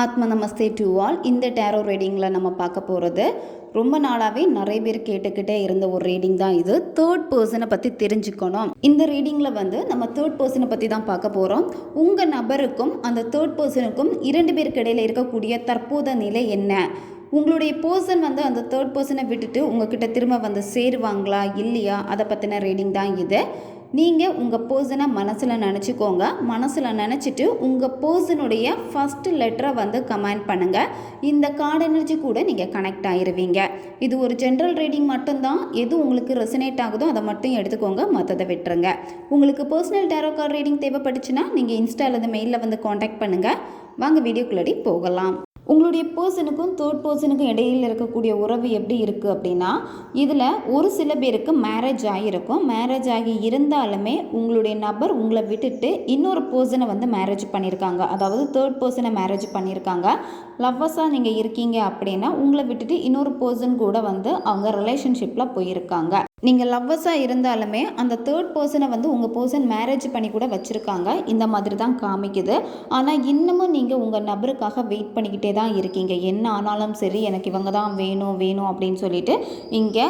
ஆத்ம நமஸ்தே to all. இந்த tarot ரீடிங்கில் நம்ம பார்க்க போகிறது ரொம்ப நாளாகவே நிறைய பேர் கேட்டுக்கிட்டே இருந்த ஒரு ரீடிங் தான் இது. தேர்ட் பர்சனை பற்றி தெரிஞ்சுக்கணும். இந்த ரீடிங்கில் நம்ம தேர்ட் பர்சனை பற்றி தான் பார்க்க போகிறோம். உங்கள் நபருக்கும் அந்த தேர்ட் பர்சனுக்கும் 2 பேருக்கு இடையில் இருக்கக்கூடிய தற்போதைய நிலை என்ன? உங்களுடைய பர்சன் அந்த தேர்ட் பர்சனை விட்டுட்டு உங்ககிட்ட திரும்ப சேருவாங்களா இல்லையா, அதை பற்றின ரீடிங் தான் இது. நீங்கள் உங்கள் பர்சனை மனசில் நினச்சிக்கோங்க. மனசில் நினச்சிட்டு உங்கள் பர்சனுடைய ஃபஸ்ட்டு லெட்டரை கமெண்ட் பண்ணுங்கள். இந்த கார்டு எனர்ஜி கூட நீங்கள் கனெக்ட் ஆகிருவீங்க. இது ஒரு ஜென்ரல் ரீடிங் மட்டும்தான். எது உங்களுக்கு ரெசனேட் ஆகுதோ அதை மட்டும் எடுத்துக்கோங்க, மற்றதை விட்டுருங்க. உங்களுக்கு பர்சனல் டேரோ கார்டு ரீடிங் தேவைப்பட்டுச்சுன்னா நீங்கள் இன்ஸ்டா அல்லது மெயிலில் காண்டாக்ட் பண்ணுங்கள். வாங்க வீடியோக்குள்ளடி போகலாம். உங்களுடைய பர்சனுக்கும் தேர்ட் பர்சனுக்கும் இடையில் இருக்கக்கூடிய உறவு எப்படி இருக்குது அப்படின்னா, இதில் ஒரு சில பேருக்கு மேரேஜ் ஆகியிருக்கும். மேரேஜ் ஆகி இருந்தாலுமே உங்களுடைய நபர் உங்களை விட்டுட்டு இன்னொரு பர்சனை மேரேஜ் பண்ணியிருக்காங்க. அதாவது தேர்ட் பர்சனை மேரேஜ் பண்ணியிருக்காங்க. லவ்வர்ஸாக நீங்கள் இருக்கீங்க அப்படின்னா உங்களை விட்டுட்டு இன்னொரு பர்சன் கூட அவங்க ரிலேஷன்ஷிப்பில் போயிருக்காங்க. நீங்கள் லவ்வர்ஸாக இருந்தாலுமே அந்த தேர்ட் பர்சனை உங்கள் பர்சன் மேரேஜ் பண்ணி கூட வச்சுருக்காங்க. இந்த மாதிரி தான் காமிக்குது. ஆனால் இன்னமும் நீங்கள் உங்கள் நபருக்காக வெயிட் பண்ணிக்கிட்டே தான் இருக்கீங்க. என்ன ஆனாலும் சரி, எனக்கு இவங்க தான் வேணும் வேணும் அப்படின்னு சொல்லிட்டு இங்கே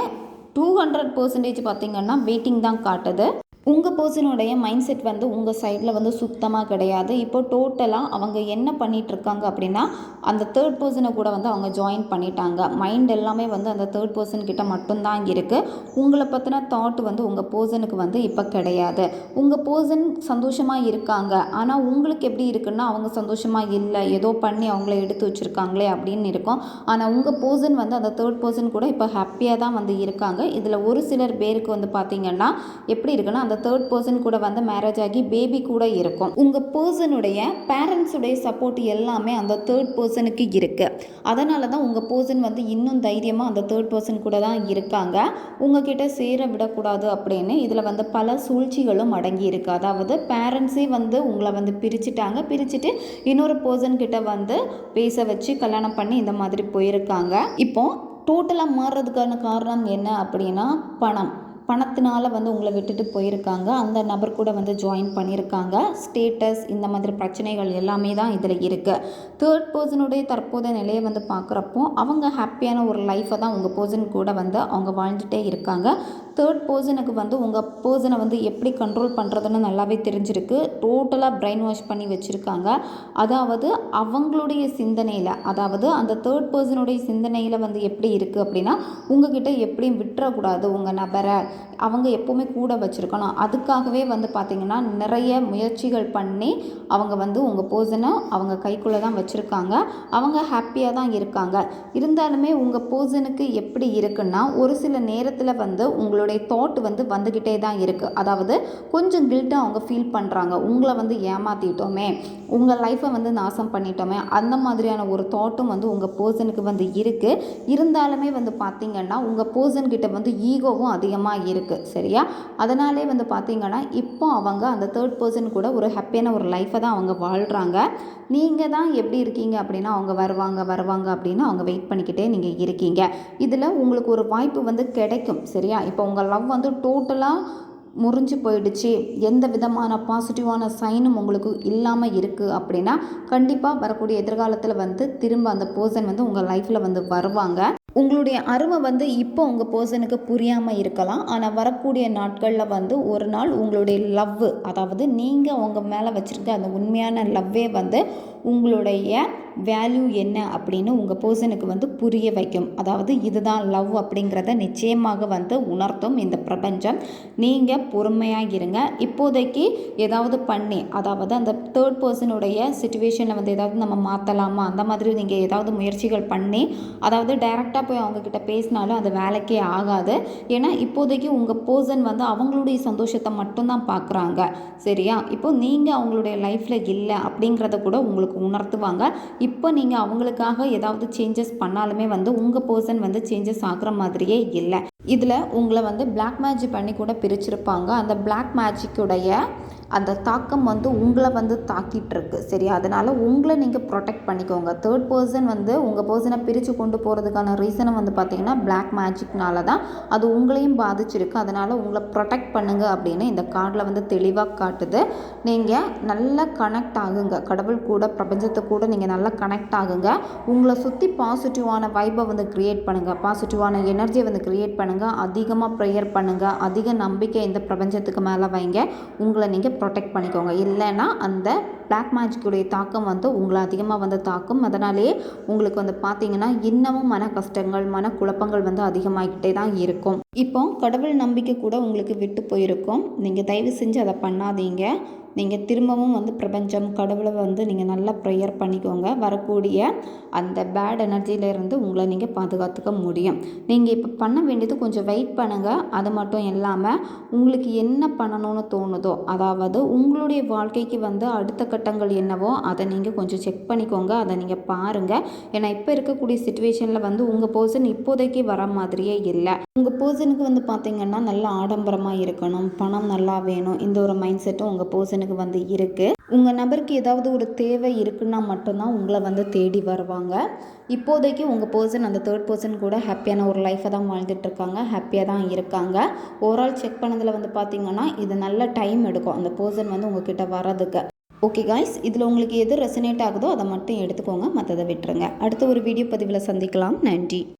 200% பார்த்திங்கன்னா வெயிட்டிங் தான் காட்டுது. உங்கள் பர்சனுடைய மைண்ட் செட் உங்கள் சைடில் சுத்தமாக கிடையாது. இப்போ டோட்டலாக அவங்க என்ன பண்ணிகிட்ருக்காங்க அப்படின்னா, அந்த தேர்ட் பர்சனை கூட அவங்க ஜாயின் பண்ணிட்டாங்க. மைண்ட் எல்லாமே அந்த தேர்ட் பர்சன்கிட்ட மட்டும்தான் இருக்குது. உங்களை பற்றின தாட் உங்கள் பர்சனுக்கு இப்போ கிடையாது. உங்கள் பர்சன் சந்தோஷமாக இருக்காங்க. ஆனால் உங்களுக்கு எப்படி இருக்குன்னா, அவங்க சந்தோஷமாக இல்லை, ஏதோ பண்ணி அவங்கள எடுத்து வச்சுருக்காங்களே அப்படின்னு இருக்கும். ஆனால் உங்கள் பர்சன் அந்த தேர்ட் பர்சன் கூட இப்போ ஹாப்பியாக தான் இருக்காங்க. இதில் ஒரு சிலர் பேருக்கு பார்த்திங்கன்னா எப்படி இருக்குன்னா, அந்த தேர்ட் பர்சன் கூட மேரேஜ் ஆகி பேபி கூட இருக்கும். உங்கள் பர்சனுடைய பேரண்ட்ஸுடைய சப்போர்ட் எல்லாமே அந்த தேர்ட் பர்சனுக்கு இருக்குது. அதனால தான் உங்கள் பர்சன் இன்னும் தைரியமாக அந்த தேர்ட் பர்சன் கூட தான் இருக்காங்க. உங்ககிட்ட சேர விடக்கூடாது அப்படின்னு இதில் பல சூழ்ச்சிகளும் அடங்கி இருக்கு. அதாவது பேரண்ட்ஸே உங்களை பிரிச்சுட்டாங்க. பிரிச்சுட்டு இன்னொரு பர்சன் கிட்ட பேச வச்சு கல்யாணம் பண்ணி இந்த மாதிரி போயிருக்காங்க. இப்போ டோட்டலாக மாறுறதுக்கான காரணம் என்ன அப்படின்னா, பணத்தினால உங்களை விட்டுட்டு போயிருக்காங்க. அந்த நபர் கூட ஜாயின் பண்ணியிருக்காங்க. ஸ்டேட்டஸ், இந்த மாதிரி பிரச்சனைகள் எல்லாமே தான் இதில் இருக்குது. தேர்ட் பர்சனுடைய தற்போதைய நிலையை பார்க்குறப்போ அவங்க ஹாப்பியான ஒரு லைஃப்பை தான் உங்கள் பர்சன் கூட அவங்க வாழ்ந்துகிட்டே இருக்காங்க. தேர்ட் பர்சனுக்கு உங்கள் பர்சனை எப்படி கண்ட்ரோல் பண்ணுறதுன்னு நல்லாவே தெரிஞ்சிருக்கு. டோட்டலாக பிரெயின் வாஷ் பண்ணி வச்சுருக்காங்க. அதாவது அவங்களுடைய சிந்தனையில், அதாவது அந்த தேர்ட் பர்சனுடைய சிந்தனையில் எப்படி இருக்குது அப்படின்னா, உங்ககிட்ட எப்படியும் விட்டுறக்கூடாது உங்கள் நபரை, அவங்க எப்போவுமே கூட வச்சுருக்கணும். அதுக்காகவே பார்த்திங்கன்னா நிறைய முயற்சிகள் பண்ணி அவங்க உங்கள் பர்சனை அவங்க கைக்குள்ளே தான் வச்சுருக்காங்க. அவங்க ஹாப்பியாக தான் இருக்காங்க. இருந்தாலுமே உங்கள் பர்சனுக்கு எப்படி இருக்குன்னா, ஒரு சில நேரத்தில் உங்களுடைய தாட் வந்துக்கிட்டே தான் இருக்குது. அதாவது கொஞ்சம் கில்ட்டாக அவங்க ஃபீல் பண்ணுறாங்க. உங்களை ஏமாற்றிட்டோமே, உங்கள் லைஃப்பை நாசம் பண்ணிட்டோமே, அந்த மாதிரியான ஒரு தாட்டும் உங்கள் பர்சனுக்கு இருக்குது. இருந்தாலுமே பார்த்திங்கன்னா உங்கள் பர்சன்கிட்ட ஈகோவும் அதிகமாக இருக்குது. சரியா? அதனாலே பார்த்திங்கன்னா இப்போ அவங்க அந்த தேர்ட் பர்சன் கூட ஒரு ஹாப்பியான ஒரு லைஃப்பை தான் அவங்க வாழ்கிறாங்க. நீங்கள் தான் எப்படி இருக்கீங்க அப்படின்னா, அவங்க வருவாங்க அப்படின்னு அவங்க வெயிட் பண்ணிக்கிட்டே நீங்கள் இருக்கீங்க. இதில் உங்களுக்கு ஒரு வாய்ப்பு கிடைக்கும். சரியா? இப்போ உங்கள் லவ் டோட்டலாக முறிஞ்சு போயிடுச்சு, எந்த விதமான பாசிட்டிவான சைனும் உங்களுக்கு இல்லாமல் இருக்குது அப்படின்னா, கண்டிப்பாக வரக்கூடிய எதிர்காலத்தில் திரும்ப அந்த பர்சன் உங்கள் லைஃப்பில் வருவாங்க. உங்களுடைய அருமை இப்போ உங்கள் பர்சனுக்கு புரியாமல் இருக்கலாம். ஆனால் வரக்கூடிய நாட்களில் ஒரு நாள் உங்களுடைய லவ், அதாவது நீங்கள் அவங்க மேலே வச்சுருக்க அந்த உண்மையான லவ்வே உங்களுடைய வேல்யூ என்ன அப்படின்னு உங்கள் பர்சனுக்கு புரிய வைக்கும். அதாவது இதுதான் லவ் அப்படிங்கிறத நிச்சயமாக உணர்த்தும் இந்த பிரபஞ்சம். நீங்கள் பொறுமையாக இருங்க. இப்போதைக்கு ஏதாவது பண்ணி, அதாவது அந்த தேர்ட் பர்சனுடைய சிச்சுவேஷனில் ஏதாவது நம்ம மாற்றலாமா, அந்த மாதிரி நீங்கள் ஏதாவது முயற்சிகள் பண்ணி, அதாவது டைரெக்டாக போய் அவங்கக்கிட்ட பேசினாலும் அது வேலைக்கே ஆகாது. ஏன்னா இப்போதைக்கு உங்கள் பர்சன் அவங்களுடைய சந்தோஷத்தை மட்டும்தான் பார்க்குறாங்க. சரியா? இப்போ நீங்கள் அவங்களுடைய லைஃப்பில் இல்லை அப்படிங்கிறத கூட உங்களுக்கு உணர்த்துவாங்க. இப்போ நீங்கள் அவங்களுக்காக ஏதாவது சேஞ்சஸ் பண்ணாலுமே உங்கள் பர்சன் சேஞ்சஸ் ஆகிற மாதிரியே இல்லை. இதில் உங்களை பிளாக் மேஜிக் பண்ணி கூட பிரிச்சிருப்பாங்க. அந்த பிளாக் மேஜிக்குடைய அந்த தாக்கம் வந்து உங்களை வந்து தாக்கிட்டு இருக்கு. சரி, அதனால் உங்களை நீங்கள் ப்ரொடெக்ட் பண்ணிக்கோங்க. தேர்ட் பர்சன் வந்து உங்கள் பர்சனை பிரித்து கொண்டு போகிறதுக்கான ரீசனை வந்து பார்த்திங்கன்னா பிளாக் மேஜிக்னால தான். அது உங்களையும் பாதிச்சிருக்கு. அதனால் உங்களை ப்ரொடெக்ட் பண்ணுங்க அப்படின்னு இந்த கார்டில் வந்து தெளிவாக காட்டுது. நீங்கள் நல்லா கனெக்ட் ஆகுங்க கடவுள் கூட, பிரபஞ்சத்தை கூட நீங்கள் நல்லா கனெக்ட் ஆகுங்க. உங்களை சுற்றி பாசிட்டிவான வைப்பை வந்து க்ரியேட் பண்ணுங்கள், பாசிட்டிவான எனர்ஜியை வந்து க்ரியேட் பண்ணுங்கள், அதிகமாக ப்ரேயர் பண்ணுங்கள், அதிக நம்பிக்கை இந்த பிரபஞ்சத்துக்கு மேலே வைங்க. உங்களை நீங்கள் ப்ரொடெக்ட் பண்ணிக்கோங்க. இல்லைன்னா அந்த பிளாக் மேஜிக்குடைய தாக்கம் வந்து உங்களை அதிகமாக வந்து தாக்கும். அதனாலேயே உங்களுக்கு வந்து பார்த்திங்கன்னா இன்னமும் மன கஷ்டங்கள், மன குழப்பங்கள் வந்து அதிகமாகிக்கிட்டே தான் இருக்கும். இப்போ கடவுள் நம்பிக்கை கூட உங்களுக்கு விட்டு போயிருக்கும். நீங்கள் தயவு செஞ்சு அதை பண்ணாதீங்க. நீங்கள் திரும்பவும் வந்து பிரபஞ்சம், கடவுளை வந்து நீங்கள் நல்லா ப்ரேயர் பண்ணிக்கோங்க. வரக்கூடிய அந்த பேட் எனர்ஜியிலேருந்து உங்களை நீங்கள் பாதுகாத்துக்க முடியும். நீங்கள் இப்போ பண்ண வேண்டியது கொஞ்சம் வெயிட் பண்ணுங்கள். அது மட்டும் இல்லாமல் உங்களுக்கு என்ன பண்ணணும்னு தோணுதோ, அதாவது உங்களுடைய வாழ்க்கைக்கு வந்து அடுத்த கட்டங்கள் என்னவோ அதை நீங்கள் கொஞ்சம் செக் பண்ணிக்கோங்க. அதை நீங்கள் பாருங்கள். ஏன்னா இப்போ இருக்கக்கூடிய சிச்சுவேஷனில் வந்து உங்கள் பர்சன் இப்போதைக்கு வர மாதிரியே இல்லை. உங்கள் பர்சனுக்கு வந்து பார்த்திங்கன்னா நல்லா ஆடம்பரமாக இருக்கணும், பணம் நல்லா வேணும், இந்த ஒரு மைண்ட் செட்டும் உங்கள் பர்சனுக்கு வந்து இருக்குது. உங்கள் நபருக்கு ஏதாவது ஒரு தேவை இருக்குன்னா மட்டும்தான் உங்களை வந்து தேடி வருவாங்க. இப்போதைக்கு உங்கள் பர்சன் அந்த தேர்ட் பர்சன் கூட ஹாப்பியான ஒரு லைஃப்பை தான் வாழ்ந்துட்டுருக்காங்க, ஹாப்பியாக தான் இருக்காங்க. ஓவரால் செக் பண்ணதில் வந்து பார்த்திங்கன்னா இது நல்ல டைம் எடுக்கும் அந்த பர்சன் வந்து உங்ககிட்ட வர்றதுக்கு. ஓகே காய்ஸ், இதில் உங்களுக்கு எது ரெசனேட் ஆகுதோ அதை மட்டும் எடுத்துக்கோங்க, மற்றதை விட்டுருங்க. அடுத்த ஒரு வீடியோ பதிவில் சந்திக்கலாம். நன்றி.